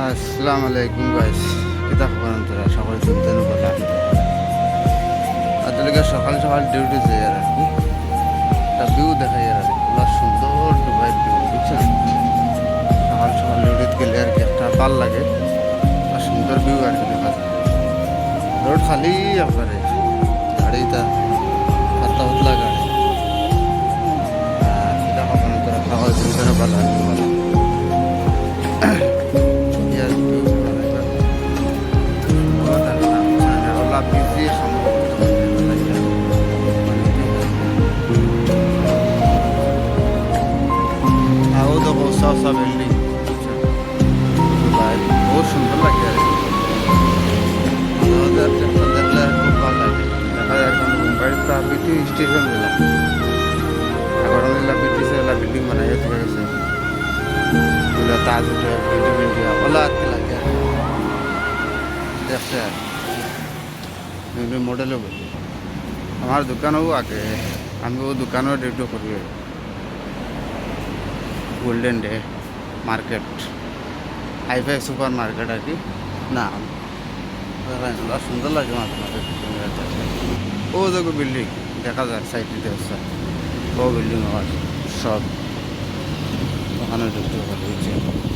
আসসালামু আলাইকুম গাইস, কিতা খবর তোরা সকাল শুনতেন বলা আজকে সকাল সকাল ডিউটি যাই আর কি একটা ভিউ দেখাই আর কি পুরা সুন্দর দুবাই ভিউ বুঝছেন। সকাল সকাল ডিউটিতে গেলে আর কি একটা ভাল লাগে আর সুন্দর ভিউ আর কি দেখা যায়। রোড খালি একবারে গাড়িটা পাতলা পাতলা গাড়ি। কিতা খবর তোরা সকাল শুনতেন বলা সব বিল্ডিং দুবাই বহুত সুন্দর লাগে আর কি। আমাদের দেখলে খুব ভালো লাগে। দেখা যায় এখন মুম্বাইয়ের তা বিটি স্টেশন দিলাম এখন ব্রিটিশের বিল্ডিং বানাই ঠিক আছে ওগুলো তাজ হোটেল বিল্ডিং ইন্ডিয়া ওলা আর কি লাগে আর দেখতে আর বিভিন্ন মডেলও বলি। আমার দোকানও আগে আমি ও দোকানও ডিউটি করি golden day market hi fi super market আর কি নাম। সুন্দর লাগে মাঝে মাঝে ও দেখো বিল্ডিং দেখা যায় সাইডে ও বিল্ডিং আমার সব ওখানে ঢুকতে পারি।